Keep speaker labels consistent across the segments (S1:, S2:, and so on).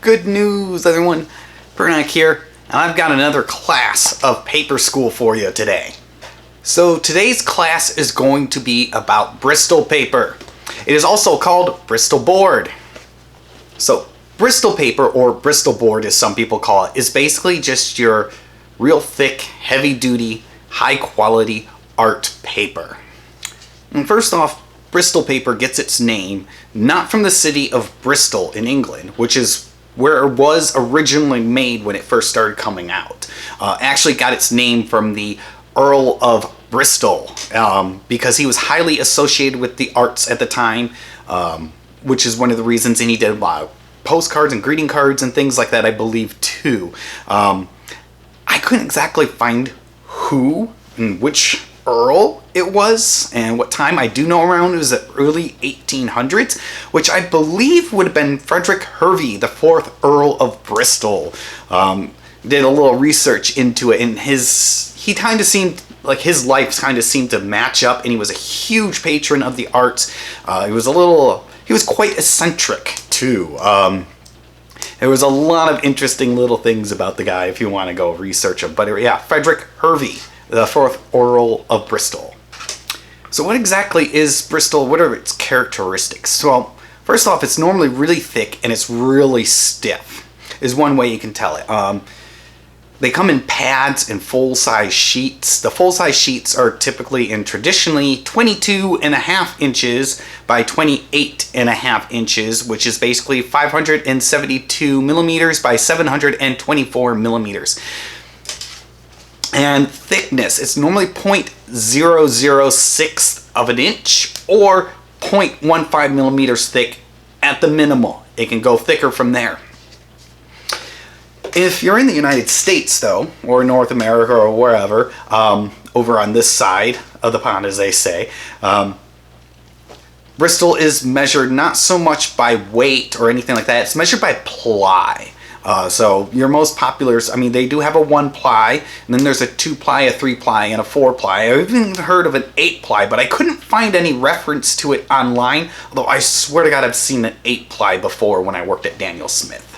S1: Good news, everyone. Bernak here, and I've got another class of paper school for you today. So today's class is going to be about Bristol paper. It is also called Bristol board. So Bristol paper, or Bristol board as some people call it, is basically just your real thick, heavy-duty, high-quality art paper. And first off, Bristol paper gets its name not from the city of Bristol in England, which is where it was originally made when it first started coming out. Actually got its name from the Earl of Bristol, because he was highly associated with the arts at the time, which is one of the reasons, and he did a lot of postcards and greeting cards and things like that, I believe, too. I couldn't exactly find who and which Earl it was and what time. I do know around it was the early 1800s, which I believe would have been Frederick Hervey, the 4th Earl of Bristol. Did a little research into it, and he kind of seemed like his life kind of seemed to match up, and he was a huge patron of the arts. He was quite eccentric too. There was a lot of interesting little things about the guy if you want to go research him. But yeah, Frederick Hervey, the 4th Earl of Bristol. So what exactly is Bristol? What are its characteristics? Well, first off, it's normally really thick and it's really stiff, is one way you can tell it. They come in pads and full-size sheets. The full-size sheets are typically in traditionally 22.5 inches by 28.5 inches, which is basically 572 millimeters by 724 millimeters. And thickness, it's normally 0.006 of an inch or 0.15 millimeters thick at the minimal. It can go thicker from there. If you're in the United States, though, or North America or wherever, over on this side of the pond, as they say, Bristol is measured not so much by weight or anything like that. It's measured by ply. So your most popular, they do have a 1-ply, and then there's a 2-ply, a 3-ply, and a 4-ply. I've even heard of an 8-ply, but I couldn't find any reference to it online, although I swear to God I've seen an 8-ply before when I worked at Daniel Smith.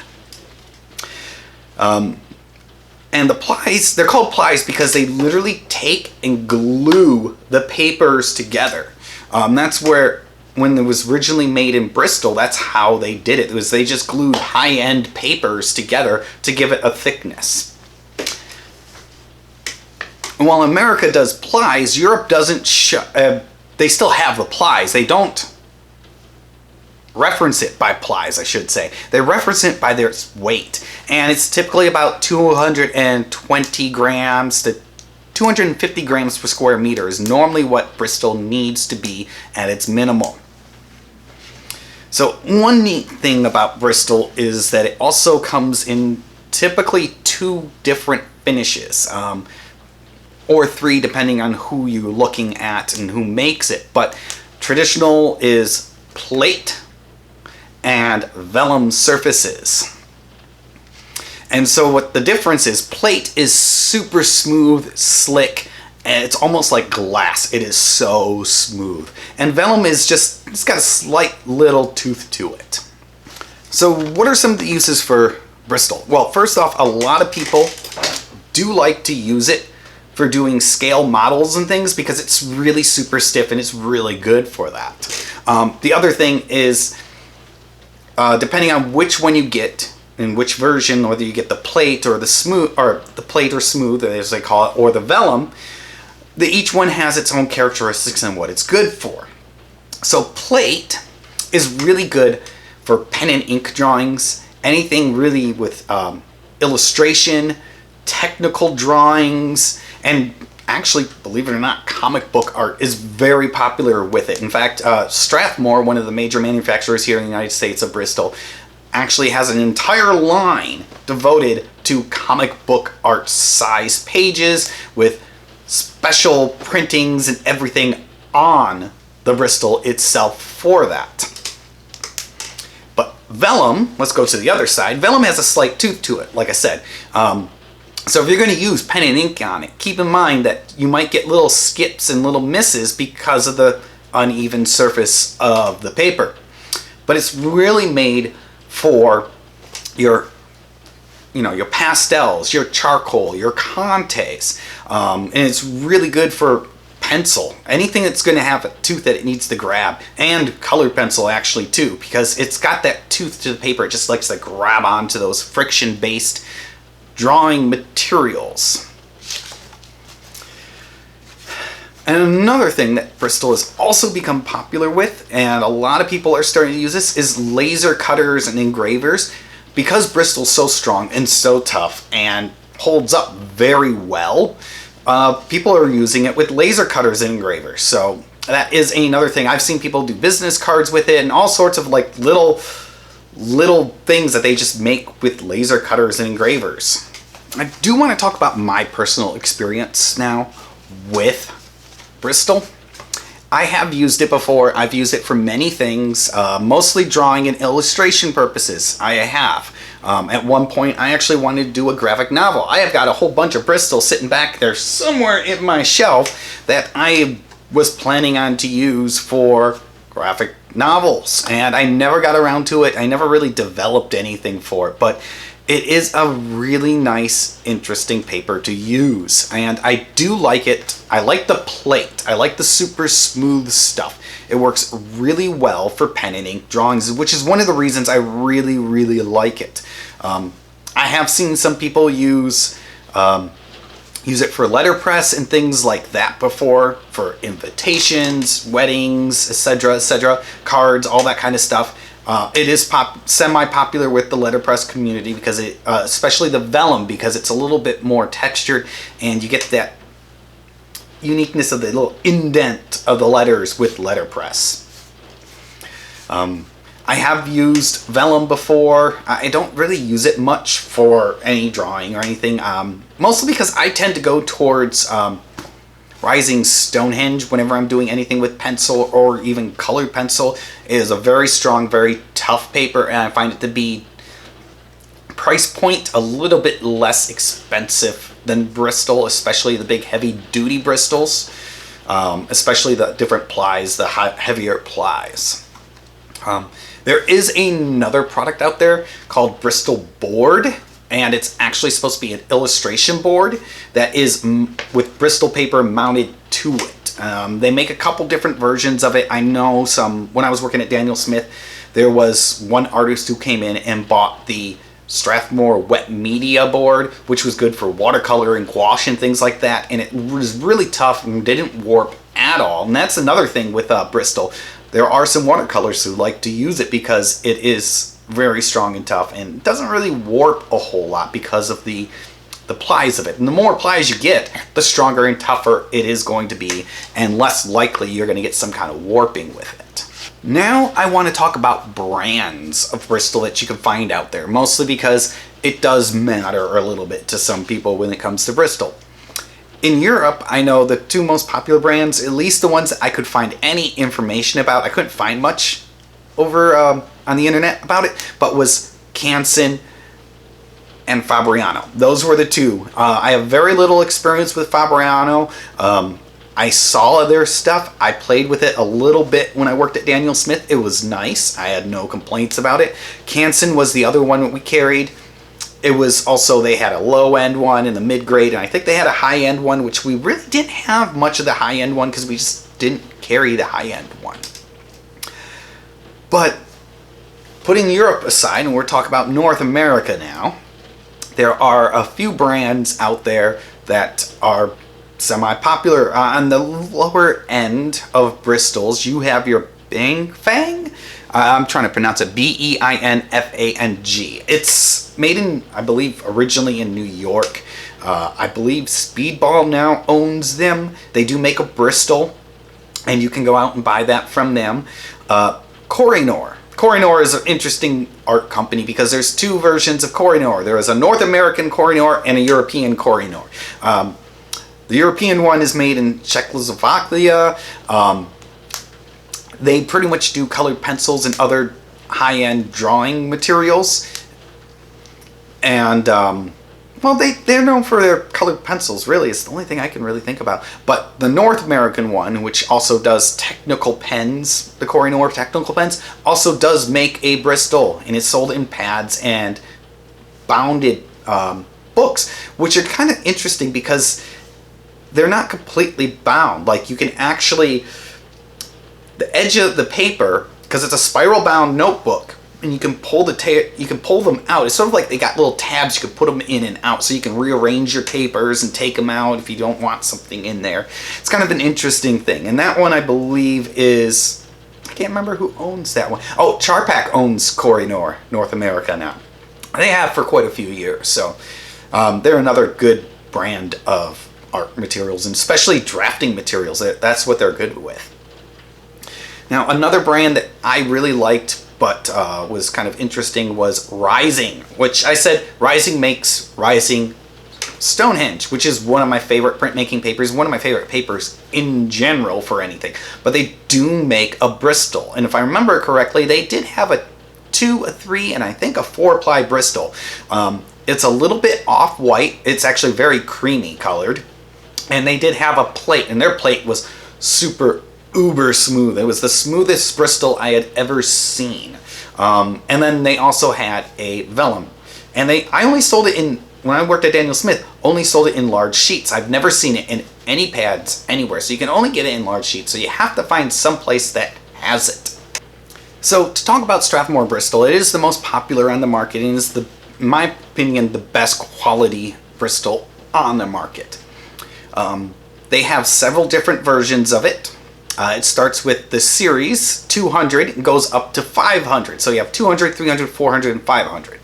S1: And the plies, they're called plies because they literally take and glue the papers together. That's where, when it was originally made in Bristol, that's how they did it. They just glued high-end papers together to give it a thickness. And while America does plies, Europe doesn't they still have the plies. They don't reference it by plies, I should say. They reference it by their weight. And it's typically about 220 grams to 250 grams per square meter is normally what Bristol needs to be at its minimal. So one neat thing about Bristol is that it also comes in typically 2 different finishes, or 3 depending on who you're looking at and who makes it. But traditional is plate and vellum surfaces. And so what the difference is, plate is super smooth, slick, and it's almost like glass. It is so smooth. And vellum is just, it's got a slight little tooth to it. So what are some of the uses for Bristol? Well, first off, a lot of people do like to use it for doing scale models and things because it's really super stiff and it's really good for that. The other thing is, depending on which one you get, in which version, whether you get the plate or the smooth, or the plate or smooth as they call it, or the vellum, each one has its own characteristics and what it's good for. So plate is really good for pen and ink drawings, anything really with illustration, technical drawings, and actually, believe it or not, comic book art is very popular with it. In fact, Strathmore, one of the major manufacturers here in the United States of Bristol, actually has an entire line devoted to comic book art size pages with special printings and everything on the Bristol itself for that. But vellum, let's go to the other side. Vellum has a slight tooth to it, like I said. So if you're going to use pen and ink on it, keep in mind that you might get little skips and little misses because of the uneven surface of the paper. But it's really made for your your pastels, your charcoal, your Contes, and it's really good for pencil. Anything that's going to have a tooth that it needs to grab, and colored pencil actually too, because it's got that tooth to the paper. It just likes to grab onto those friction-based drawing materials. And another thing that Bristol has also become popular with, and a lot of people are starting to use this, is laser cutters and engravers. Because Bristol's so strong and so tough and holds up very well, people are using it with laser cutters and engravers. So that is another thing. I've seen people do business cards with it and all sorts of like little things that they just make with laser cutters and engravers. I do want to talk about my personal experience now with Bristol. I have used it before. I've used it for many things, mostly drawing and illustration purposes. I have. At one point, I actually wanted to do a graphic novel. I have got a whole bunch of Bristol sitting back there somewhere in my shelf that I was planning on to use for graphic novels. And I never got around to it. I never really developed anything for it. But it is a really nice, interesting paper to use, and I do like it. I like the plate. I like the super smooth stuff. It works really well for pen and ink drawings, which is one of the reasons I really, really like it. I have seen some people use it for letterpress and things like that before, for invitations, weddings, etc., etc., cards, all that kind of stuff. It is semi-popular with the letterpress community because it, especially the vellum, because it's a little bit more textured and you get that uniqueness of the little indent of the letters with letterpress. I have used vellum before. I don't really use it much for any drawing or anything, mostly because I tend to go towards Rising Stonehenge whenever I'm doing anything with pencil or even colored pencil. It is a very strong, very tough paper, and I find it to be price point a little bit less expensive than Bristol, especially the big heavy duty Bristols, especially the different plies, the heavier plies. There is another product out there called Bristol Board, and it's actually supposed to be an illustration board that is with Bristol paper mounted to it. They make a couple different versions of it. I know some, when I was working at Daniel Smith, there was one artist who came in and bought the Strathmore wet media board, which was good for watercolor and gouache and things like that, and it was really tough and didn't warp at all. And that's another thing with Bristol. There are some watercolors who like to use it because it is very strong and tough and doesn't really warp a whole lot because of the plies of it. And the more plies you get, the stronger and tougher it is going to be, and less likely you're going to get some kind of warping with it. Now I want to talk about brands of Bristol that you can find out there, mostly because it does matter a little bit to some people when it comes to Bristol. In Europe, I know the two most popular brands, at least the ones that I could find any information about, I couldn't find much over on the internet about it, but was Canson and Fabriano. Those were the two. I have very little experience with Fabriano. I saw their stuff. I played with it a little bit when I worked at Daniel Smith. It was nice. I had no complaints about it. Canson was the other one that we carried. It was also, they had a low-end one and the mid-grade, and I think they had a high-end one, which we really didn't have much of the high-end one because we just didn't carry the high-end one. But putting Europe aside, and we're talking about North America now, there are a few brands out there that are semi-popular. On the lower end of Bristol's, you have your Bing Fang. I'm trying to pronounce it, B-E-I-N-F-A-N-G. It's made in, I believe, originally in New York. I believe Speedball now owns them. They do make a Bristol, and you can go out and buy that from them. Kohinoor. Kohinoor is an interesting art company because there's two versions of Kohinoor. There is a North American Kohinoor and a European Kohinoor. The European one is made in Czechoslovakia. They pretty much do colored pencils and other high-end drawing materials. And, well, they're known for their colored pencils, really. It's the only thing I can really think about. But the North American one, which also does technical pens, the Kohinoor technical pens, also does make a Bristol. And it's sold in pads and bounded books, which are kind of interesting because they're not completely bound. Like, you can actually, the edge of the paper, because it's a spiral bound notebook, and you can pull them out. It's sort of like they got little tabs you can put them in and out, so you can rearrange your papers and take them out if you don't want something in there. It's kind of an interesting thing. And that one, I believe, is, I can't remember who owns that one. Oh, Charpak owns Koh-i-Noor, North America now. They have for quite a few years. So they're another good brand of art materials, and especially drafting materials. That's what they're good with. Now, another brand that I really liked but was kind of interesting was Rising, which I said Rising makes Rising Stonehenge, which is one of my favorite printmaking papers, one of my favorite papers in general for anything. But they do make a Bristol, and if I remember correctly, they did have a 2, a 3, and I think a 4-ply Bristol. It's a little bit off-white. It's actually very creamy colored, and they did have a plate, and their plate was super uber smooth. It was the smoothest Bristol I had ever seen. And then they also had a vellum, and I only sold it in, when I worked at Daniel Smith, only sold it in large sheets. I've never seen it in any pads anywhere, so you can only get it in large sheets, so you have to find some place that has it. So to talk about Strathmore Bristol, it is the most popular on the market, and is, in my opinion, the best quality Bristol on the market. They have several different versions of it. It starts with the series 200 and goes up to 500. So you have 200, 300, 400, and 500.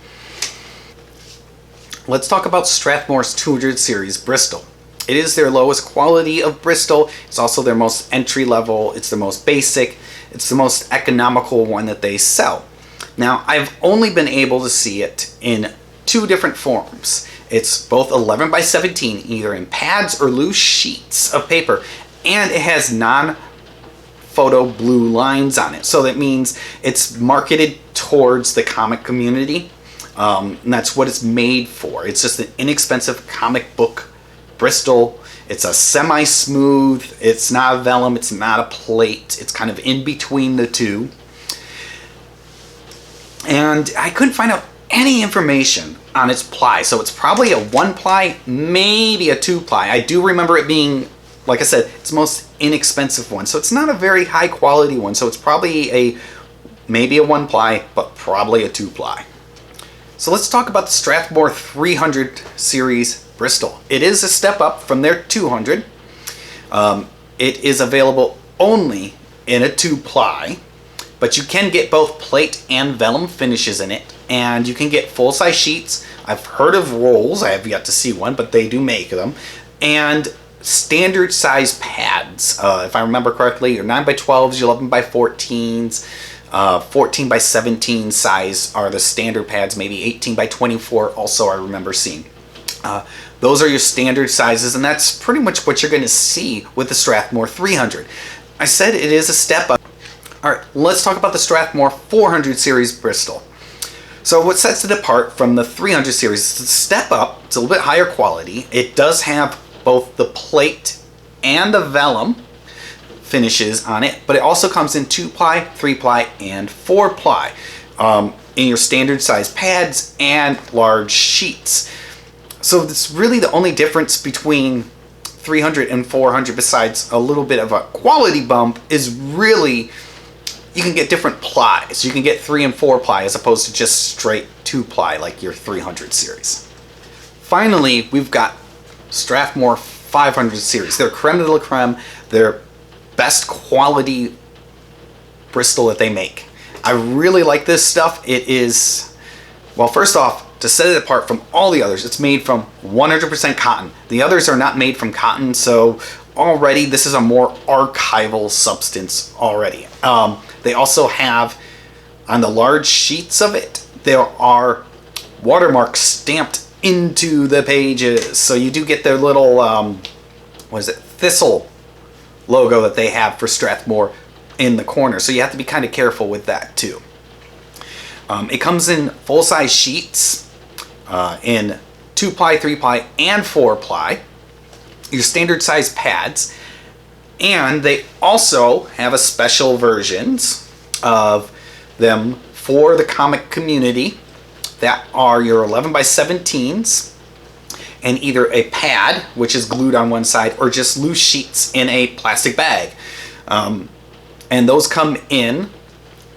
S1: Let's talk about Strathmore's 200 series Bristol. It is their lowest quality of Bristol. It's also their most entry level. It's the most basic. It's the most economical one that they sell. Now, I've only been able to see it in 2 different forms. It's both 11 by 17, either in pads or loose sheets of paper, and it has non-photo blue lines on it. So that means it's marketed towards the comic community, and that's what it's made for. It's just an inexpensive comic book Bristol. It's a semi-smooth, it's not a vellum, it's not a plate, it's kind of in between the two. And I couldn't find out any information on its ply, so it's probably a 1-ply, maybe a 2-ply. I do remember it being, like I said, it's the most inexpensive one, so it's not a very high quality one, so it's probably maybe a 1-ply, but probably a 2-ply. So let's talk about the Strathmore 300 series Bristol. It is a step up from their 200. It is available only in a 2-ply, but you can get both plate and vellum finishes in it, and you can get full-size sheets. I've heard of rolls. I have yet to see one, but they do make them. And standard size pads. If I remember correctly, your 9 by 12s, your 11 by 14s, 14 by 17 size are the standard pads, maybe 18 by 24 also I remember seeing. Those are your standard sizes, and that's pretty much what you're going to see with the Strathmore 300. I said it is a step up. Alright, let's talk about the Strathmore 400 series Bristol. So what sets it apart from the 300 series is a step up. It's a little bit higher quality. It does have both the plate and the vellum finishes on it, but it also comes in 2-ply, 3-ply, and 4-ply in your standard size pads and large sheets. So it's really the only difference between 300 and 400, besides a little bit of a quality bump, is really you can get different plies. You can get 3 and 4-ply as opposed to just straight 2-ply like your 300 series. Finally, we've got Strathmore 500 series. They're creme de la creme. They're best quality Bristol that they make. I really like this stuff. It is, well, first off, to set it apart from all the others, it's made from 100% cotton. The others are not made from cotton, so already this is a more archival substance already. They also have, on the large sheets of it, there are watermarks stamped into the pages. So you do get their little, thistle logo that they have for Strathmore in the corner. So you have to be kind of careful with that too. It comes in full-size sheets in 2-ply, 3-ply, and 4-ply. Your standard size pads. And they also have a special versions of them for the comic community, that are your 11 by 17s, and either a pad, which is glued on one side, or just loose sheets in a plastic bag. And those come in.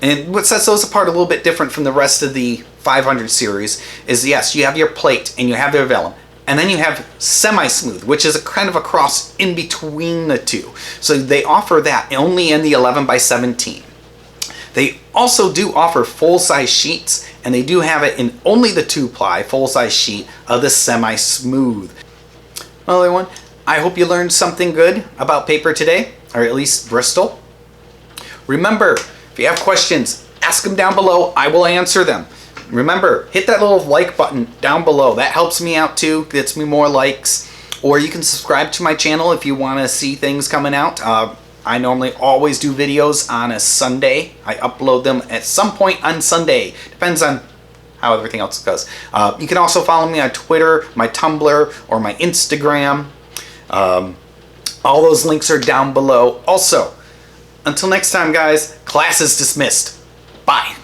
S1: And what sets those apart a little bit different from the rest of the 500 series is, yes, you have your plate and you have their vellum. And then you have semi-smooth, which is a kind of a cross in between the two. So they offer that only in the 11 by 17. They also do offer full-size sheets, and they do have it in only the 2-ply full-size sheet of the semi-smooth. Well, everyone, I hope you learned something good about paper today, or at least Bristol. Remember, if you have questions, ask them down below. I will answer them. Remember, hit that little like button down below. That helps me out too, gets me more likes. Or you can subscribe to my channel if you want to see things coming out. I normally always do videos on a Sunday. I upload them at some point on Sunday. Depends on how everything else goes. You can also follow me on Twitter, my Tumblr, or my Instagram. All those links are down below. Also, until next time, guys, class is dismissed. Bye.